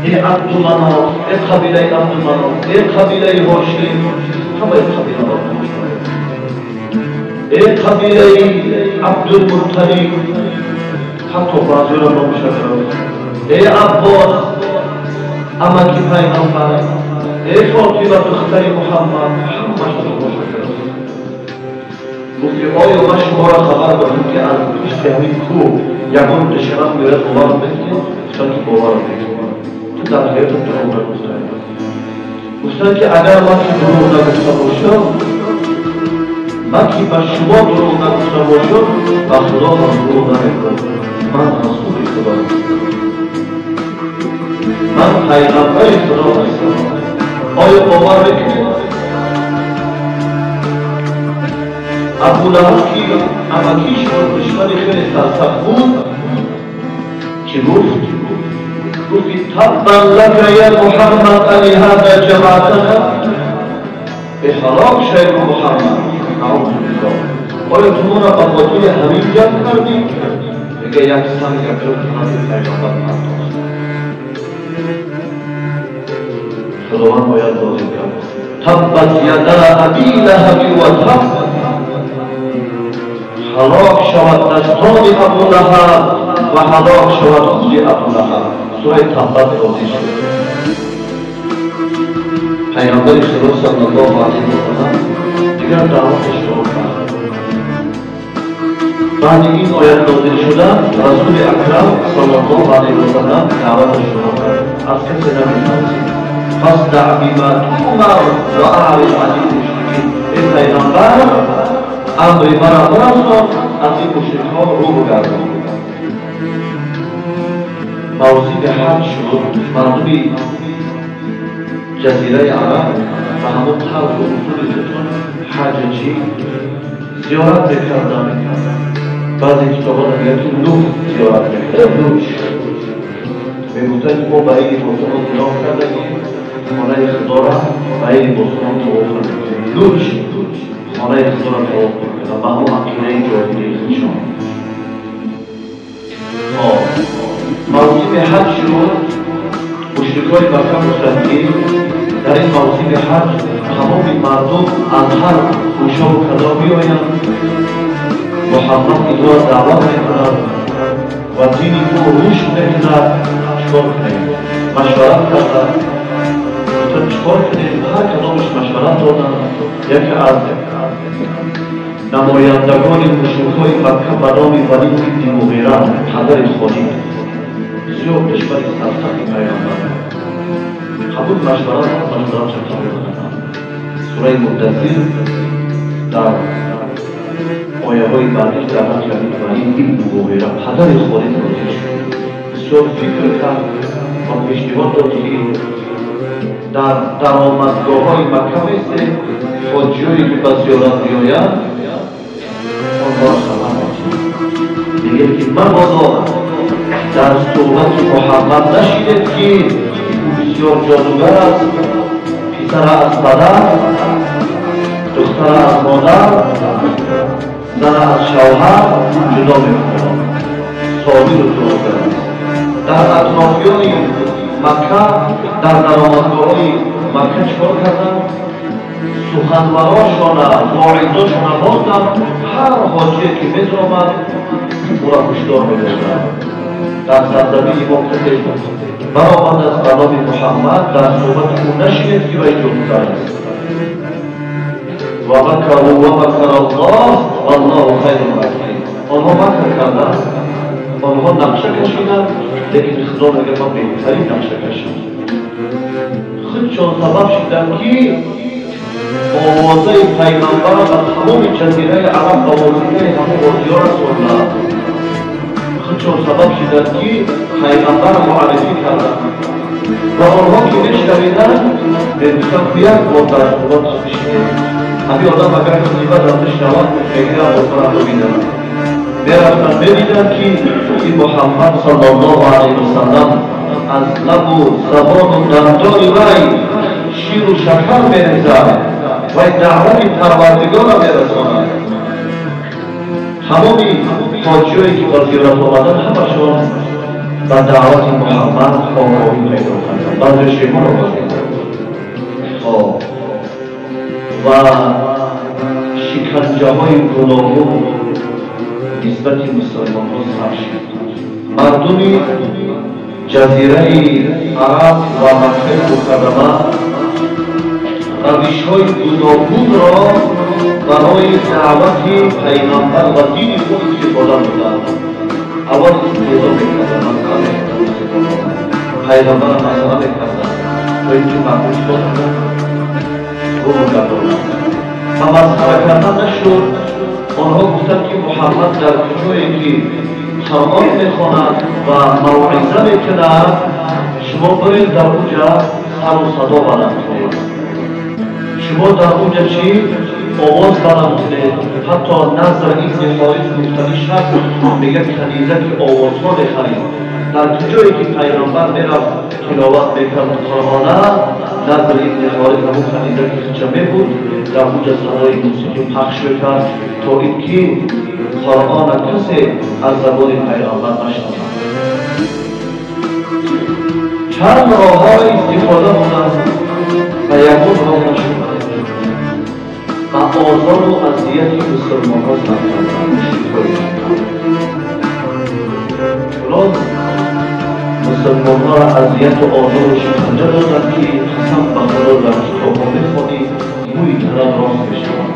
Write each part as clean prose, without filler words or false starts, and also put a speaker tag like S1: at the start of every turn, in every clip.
S1: عبدالمناف قبیله عبدالمناف قبیله هاشم همه قبیله ها قبیله عبدالمطلب حتی بعضی را نمیشه عباس امکی پیغمبر فاطمه دختر محمد همه شما مشکل گفتی آیا ما شما را خبر داریم که از پشت همین کوه یکم دشمن میرد باور بکنید گفتن که باور بکنید تو در حیات دروغ نگفتن گفتن که اگر من که دروغ نگفته باشم من که به شما دروغ نگفته باشم و خدا من دروغ نمیکنم من رسول خدا من پیغمبر خدا هستم آیا باور بکنید ابولهب که امکیش و دشمن خیلی سرسخت بود چه گفت؟ گفتی تبا لک یا محمد لهذا جماعتنا احراق شیخ محمد نعوذ بالله آیا تو را با خاطر همین جمع کردی؟ دیگه یک سن یک جمع کنند پیغمبر پرداخت خداوند باید واضح کرد تبت یدا ابی لهب و تب هلاک شود دستان ابولهب و هلاک شود خود ابولهب سوره تبت واضح شد پیغمبر خدا صلی الله علیه و سلم دیگر دعوتش شروع کرد بعد این آیت نازل شده رسول اکرم صلی الله علیه و سلم دعوتش شروع کرد از کسی نمی‌ترسید فاصدع بما تؤمر و اعرض عن المشرکین ای پیغمبر امر مرا برسان از این مشرکان رو بگردان موضوع به حج شد مردمی جزیره عرب و همون طرز و اصول ستون حججی زیارت بکردن بعضی کتابان میگن که نوح زیارت بکردن نوش میگوتن که ما برای بزرگان گناه کردن خانه خدا را برای بزرگان طواف کردن نوش خانه خدا را طواف کردن و همون عقیده جاهلی خودشان موضوع حج شد مشرکای مکه گفتند که در این موضوع حج تمام مردم از هر گوشه و کجا بیایند محمد اینها دعوت میکند و دین او رشد میکند چیکار کنیم مشورت کردند گفتند چیکار کنیم هر کدامش مشورت دادند یکی از نمایندگان مشرکای مکه به نام ولید بن مغیره پدر خالد بسیار دشمن سرسخت پیغمبر قبول مشورت چطور بکنند سوره مدثر در آیه های بعدش دعوت کرد ولید بن مغیره پدر خالد راضی شد بسیار فکر کرد و پیشنهاد داد که در درآمدگاه های مکه مثل حاجیایی که به زیارت بیایند آنها را خبر داد میگه که مبادا در صحبت محمد نشیدید که او بسیار جادوگر است پسر از پدر دختر از مادر زن از شوهر جدا می‌کند سالی رو دروغ است در اطرافیان مکه در درآمدگاه‌های مکه چیکار کردند سخنورانشان واعظانشان باختند هر حاجی که می‌آمد او را کشتار می‌دادند در سرزمین مقتدر برآمد از کلام محمد در صحبت او نشنید که وی جادوگر است و مکروا و مکر الله والله خیر الماکرین آنها مکر کردند آنها نقشه کشیدند لیکن خدا میگه من بهترین نقشه کشیدم خودشان سبب شدند که آوازه پیغمبر و تمام جزیره عرب آوازه همه بازی‌ها را سردند خودشان سبب شدند که پیغمبر معرفی کردند و آنها که میشنویدند میگفتند که یک بار در صحبت بشنوید همین آدم اگر مصیبت را بشنود میگه آخر ببینند میرفتند ببینند که این محمد صلی الله علیه و سلم از لب و زبان و دندان وی شیر و شکر میریزد و دعوت پروردگار را میرساند تمامی حاجیایی که با زیارت آمدن همشان و دعوت محمد آگاهی پیدا کردن، بعد شیمان رو بازیدن و شکنجه های گوناگون نسبت مسلمان ها سر شد. مردم جزیره عرب و مکه مکرمه روش های گوناگون را برای دعوت پیغمبر و دین خود استفاده می‌کردند. اول استفاده می‌کردند، مسئله می‌کردند، پیغمبر مسئله می‌کردند تا اینکه مقبول شدند رو می‌کردند و مسئله کردن نشد. آنها گفتند که محمد در جایی که قرآن می‌خواند و موعظه می‌کند شما برید در اونجا سر و صدا بلند کنید، شما در اونجا چی؟ آواز بلند کنید. حتی نظر ابن حارث گفتنی شد میگه کنیزه که آوازها بخرید. در جایی که پیغمبر میرفت تلاوت میکرد قرآنه، نظر ابن حارث همون کنیزه که خچمه بود در اونجا صدای موسیقی پخش میکرد تا اینکه قرآن کسی از زبان پیغمبر نشنود. چند راه‌های استفاده بودند و یکون راه نشد و آزار و اذیت مسلمان ها سر کردند. فلان مسلمان ها را اذیت و آزار و شکنجه دادند که قسم به خدا در کتاب ها میخوانی موی طرف راست بشوند.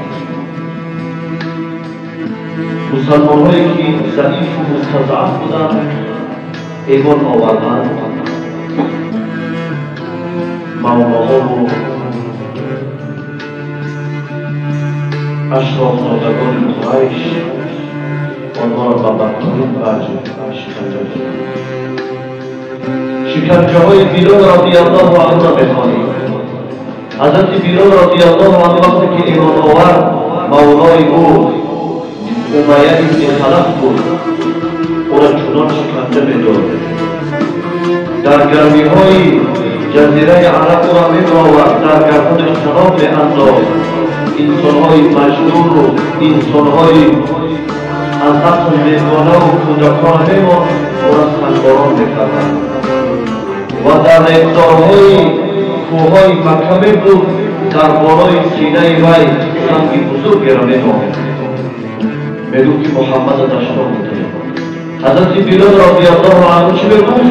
S1: مسلمان هایی که ضعیف و مستضعف بودند ایمان آوردند، مولاها و اشراف زادگان قریش آنها را به بدترین وجه شکنجه کردند. شکنجه های بلال رضی الله عنه را بخوانید. حضرت بلال رضی الله عنه وقتی که ایمان آورد مولای او امیه ابن خلف بود، او را چنان شکنجه میداد. در گرمی های جزیره عرب او را میآورد، در گردنش تناب میانداخت. انسان های مجنون و انسان های از عقل بیگانه و کودکان میمان او را سنگباران میکردند و در رفتارهای کوههای مکه بود در بالای سینه وی سنگ بزرگی را میماند. میگو که محمد دشتا بوده. حضرت بلال رضی الله عنه چی میگفت؟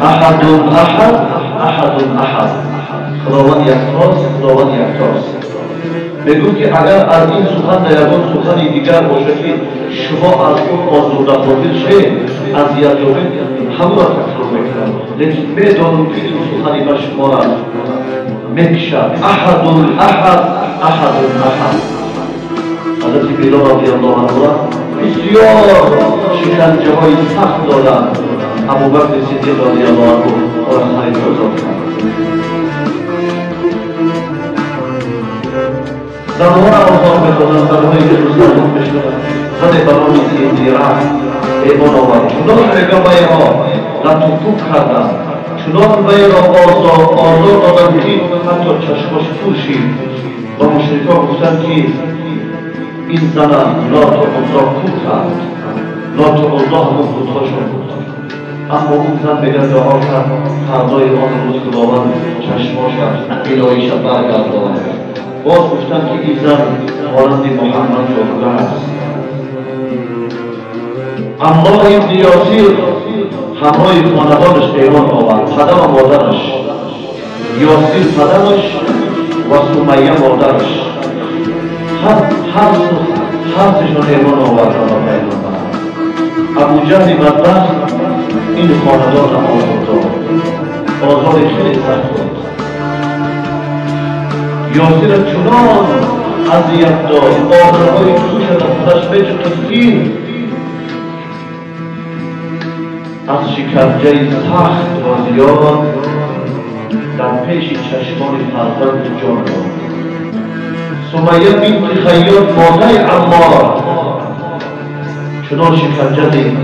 S1: احد احد احد احد، خداوند یکتاست، خداوند یکتاست. میگو که اگر از این سخن در یکان سخنی دیگر باشه که شما از اون آزرده خاطر شد اذیت یابید، همون را تکرار میکنم، لیکن میدانم که این سخنی به شما را میکشد. احد احد احد احد. حضرت بلال رضی الله عنه بسیار شکنجه های سخت دادند. ابوبکر صدیق رضی الله عنه او را خرید آزاد کرد. زنها را آزاد می‌دادند، زنهایی که مسلمان می‌شدند. زن به نام زینجیره ایمان آورد، چنان میگه ها لطف کردند، چنان وی را آزار دادند که حتی چشماش پوشید و مشرکان گفتند که این زن لا تعوضا کوتا، لا تعوضا همون بودهاشون بود. اما اون زن میگه دعا کرد فردای آن روز خداوند چشماش الهیش برگرداند. باز گفتن که این زن مانند محمد جاوده است. عمار ابن یاسیر همراه خاندانش ایمان آورد، پدر و مادرش، یاسیر پدرش و سمیه مادرش، هر سشان ایمان آوردن و پیغمبر. ابو جهل بدبخت این خاندان را آزار داد، آزار خیلی سخت داد. یاسیر چنان اذیت داد، آزارهای توش از خودش بجکستی از شکنجه سخت و زیاد در پیش چشمان فرزند جان داد. سمیه بنت خیاط مادر عمار چنان شکنجه دید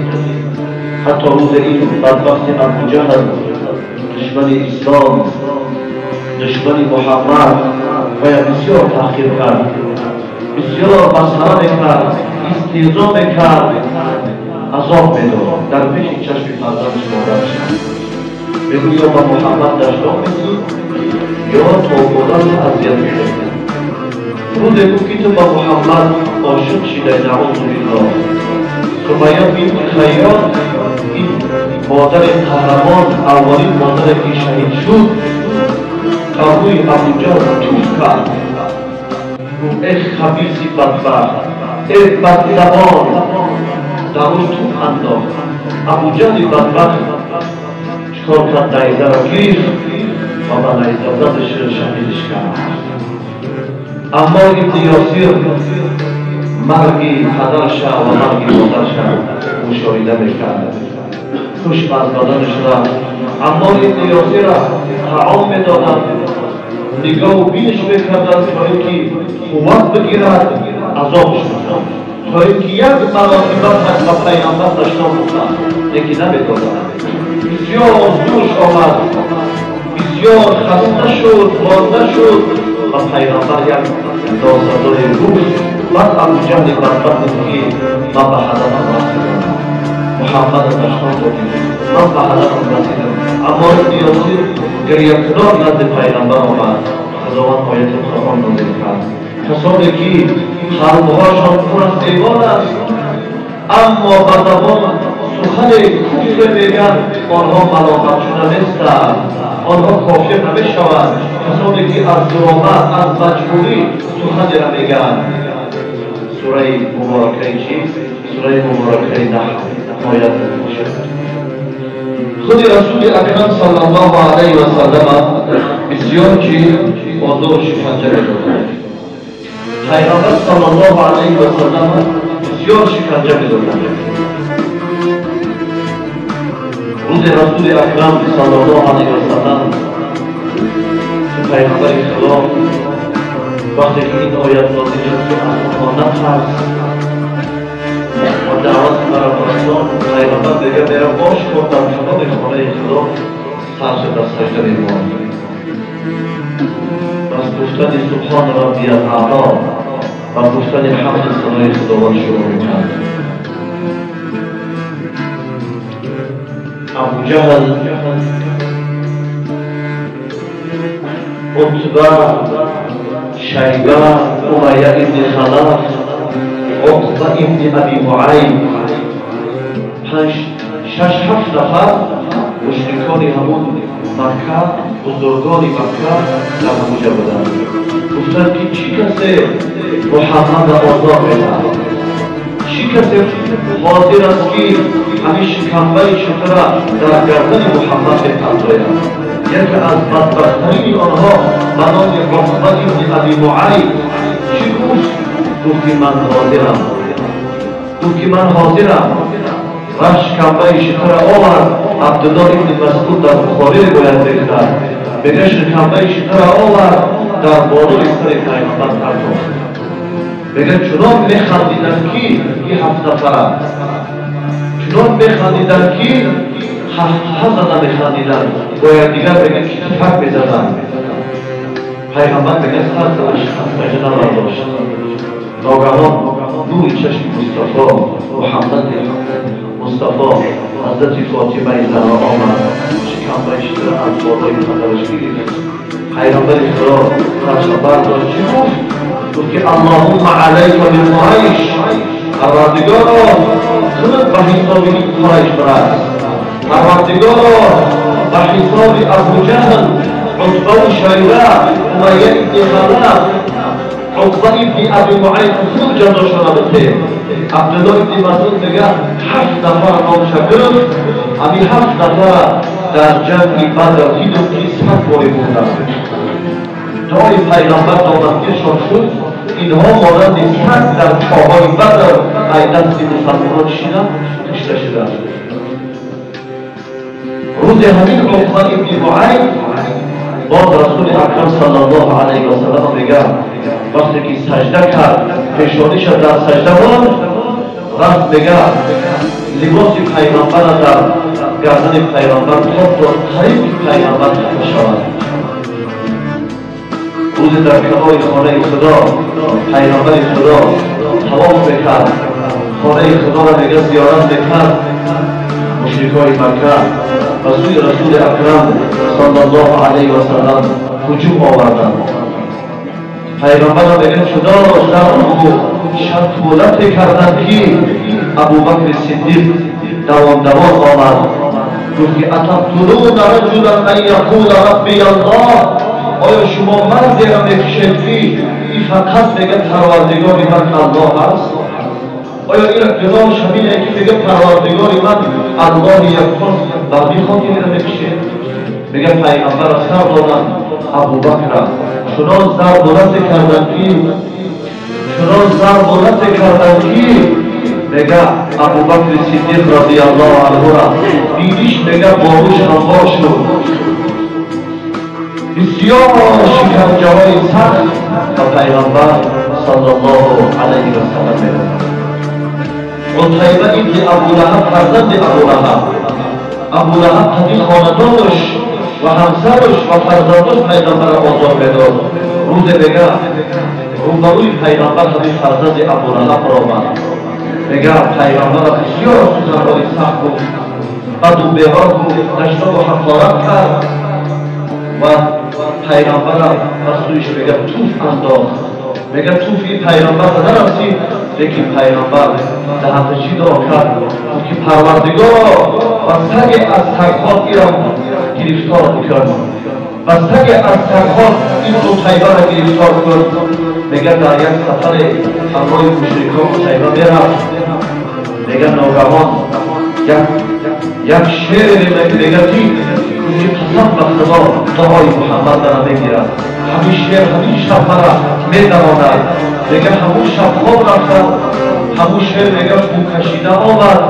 S1: حتی روز این بدبخت ابو جهل دشمن اسلام، دشمن محمد و بسیار تحقیر کرد، بسیار مسخره میکرد، استهزا میکرد عذاب میداد در پیش چشم فرزندش مادر شد. بگو یا با محمد دشتان میدی یا توبودن اذیت میدهی. روز بگو که تو با محمد عاشق شده نعوذ بالله. سمیه بنت خیاط این مادر قهرمان اولین مادر که شهید شد تا روی ابوجهل توف کرد. ای خبیثی بدبخت، ای بدزبان، در روی توف انداخت. ابوجهل بدبخت چکار کرد؟ نیزه را گرفت و به نیزه زدش شهیدش کرد. اما ابن یاسر مرگی پدرش و مرگی مادرش مشاهده میکرد. خوش از بدنش رفت. اما ابن یاسر را طعام میدادند، نگاه و بینش میکردند تا اینکه قوت بگیرد، عذابش میداد تا اینکه یک مراتب به پیغمبر داشتان بودند، لیکن نمیدادند. بسیار دوش آمد، بسیار خسته شد، مانده شد و پیغمبر یک دازداری روز بعد ابوجهل بدبخت که من به هدفم رسیدم، محمد داشتان بودیم، من به هدفم رسیدم. اما ابن یاسر گریه‌کنان نزد پیغمبر آمد. خداوند آیت قرآن نازل کرد کسانی که قلبهاشان پر از ایمان است اما به زبان سخن کفر میگن، آنها ملامت شده نیستند، آنها کافر نمیشوند. کسانی که از ظلمت از مجبوری سخنی را میگن. سوره مبارکه چیست؟ سوره مبارکه نحل آیت شد. خود رسول اکرم صلی الله علیه و سلم بسیار که آزار شکنجه می‌دادند. پیغمبر صلی الله علیه و سلم بسیار شکنجه می‌دادند. روز رسول اکرم صلی الله علیه و سلم پیغمبر خدا وقتی که این آیت نازل شد که از آن نترس و دعوت مرا برسان، پیغمبر دیگه میره باش کن در کنار خانه خدا سرش در سجده میماند. بس گفتن سبحان ربی الاعلی و گفتن حمد ثنای خداوند شروع میکرد. ابوجهل، عتبه، شیبه، امیه ابن خلف، عقبه ابن ابی معیط، شش هفت نفر مشرکان همون مکه، بزرگان مکه در همونجا بودند. گفتند که چی کسی محمد آزاد می‌دهد؟ چی کسی حاضر است که همین شکمبه شتر در گردن محمد بپنداید؟ یکی از بدبخت‌ترین آنها به نام عقبه ابن ابی معیط چی گفت؟ گفت که من حاضرم، گفت که من حاضرم. و شکمبه شتر آورد. عبدالله ابن مسعود در بخاری روایت می‌کند میگه شکمبه شتر آورد در بالای سر پیغمبر پرتافت. میگه چنان میخندیدن که این هفت نفر چنان میخندیدن که حسن میخندیدن، باید دیگر میگه که تفک میزدن. پیغمبر میگه سر اشخاص جناب داشت. ناگهان نور چشم مصطفی محمد مصطفی حضرت فاطمه زهرا آمد، شکمبه شتر از بالای پدرش گرفت. پیغمبر خدا سرش برداشت. چی گفت؟ گفت که اللهم علیک بقریش، پروردگارا خودت به حساب این قریش برس. پروردگارا به حساب ابوجهل، عتبه و شیبه، امیه ابن خلف، عقبه ابن ابی معیط خود جزاشان بده. عبدالله ابن مسعود میگه هفت نفر نامش گرفت. همین هفت نفر در جنگ بدر دیدم که صد باری بودند. جای پیغمبر دامنگیرشان شد. اینها مانند صد در پاهای بدر ای دست مسلمانان شدند، کشته شدند. روز همین عقبه ابن معیط باز رسول اکرم صلی الله علیه و سلم میگه وقتی که سجده کرد پیشانیش در سجده بود، رفت میگه لباس پیغمبر در گردن پیغمبر تاب داد قریب پیغمبر خفه شود. روز در کنار خانه خدا پیغمبر خدا طواف میکرد. خانه خدا را میگه زیارت میکرد مشرکای مکه و سوی رسول اکرم صلی الله علیه و سلم هجوم آوردند. پیغمبر را میگه خدا در او شرط دولت کردند که ابوبکر صدیق دوام آمد گفت که اتقتلون رجلا ان یقول ربی الله، آیا شما مردی را میکشید که این فقط میگه پروردگار من الله است؟ آیا این اقتضا شبیه که میگه پروردگار من الله یکتاست و میخواد این را میکشید؟ میگه پیغمبر را سر دادن ابوبکر را چنان ضرب کردند که میگه ابوبکر صدیق رضی الله عنه را دیدیش میگه باروش انبار شد. بسیار شکنجه‌های سخت و پیغمبر صلی الله علیه و سلم میگه عتیبه ابن ابولهب فرزند ابولهب قدیم خاندانش و همسرش و فرزندش پیغمبر را آزار میداد. روز میگه روبروی پیغمبر همین فرزند ابولهب را آمد. میگه پیغمبر را بسیار سخنرانی سخت گفت، بد و بیراه گفت، تشنه و حقارت کرد و پیغمبر را از سویش میگه توف انداخت. میگه توفی پیغمبر نرسید، لیکن پیغمبر دهنده چی دعا کرد که پروردگار و سگ از سگ‌ها ایران گرفتار بکرد و سگ از سگ‌ها این عتیبه را گرفتار کرد. میگه در یک سفر همراه مشرکان عتیبه میرفت. میگه ناگهان یک شعر میگه که قسم به خدا دعای محمد را میگیرد، همین شعر همین شب مرا میدواند. میگه همون شب خواب رفتم، همون شعر میگه خون کشیده آمد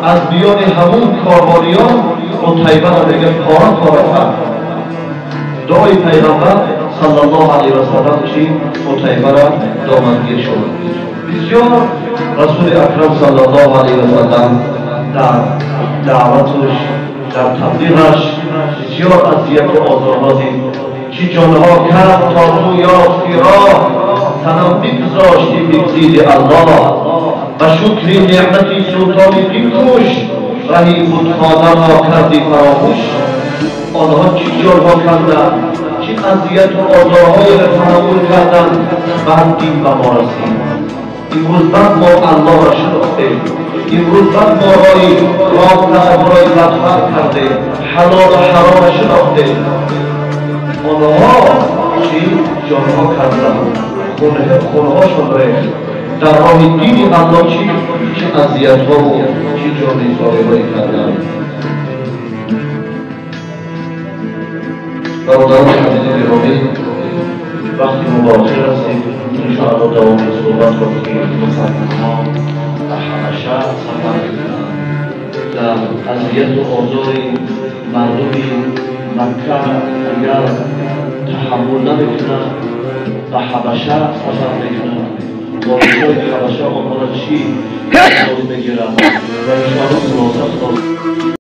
S1: از میان همون کاروانیان عتیبه را میگه پاره کرد. دعای پیغمبر صلی الله علیه و سلم چی عتیبه را دامنگیر شد. بسیار رسول اکرم صلی الله علیه و سلم در دعوتش در تبلیغش بسیار اذیت و آزارها دید. چی جانها کرد تا تو یافتی راه، تنم بگذاشتی بگزید الله و شکری نعمتی سلطانی بکوش، رهی بتخانه را کردی فراموش. آنها چی جانها کردند، چی اذیت و آزارهای را تحمل کردند، بعد دین به ما رسید. امروز بعد ما الله را شناختیم، امروز بعد ما رای لطفت کردیم، حلال و حرام را شناختیم. آنها چی جانها کردند، خونهاشون ریخت در راه دین الله. چی اذیت‌ها و چی جانی‌زاری‌هایی کردند. برادران عزیز گرامی، وقتی مبارزه رسید انشاءالله دوام صحبت کنیم که مسلمان‌ها در حبشه سفر در اذیت و آزار مردم مکه اگر تحمل نمیکنند به حبشه سفر میکنند. وارثای حبشه آنها را چی باز میگیرند و انشاءالله خلاصه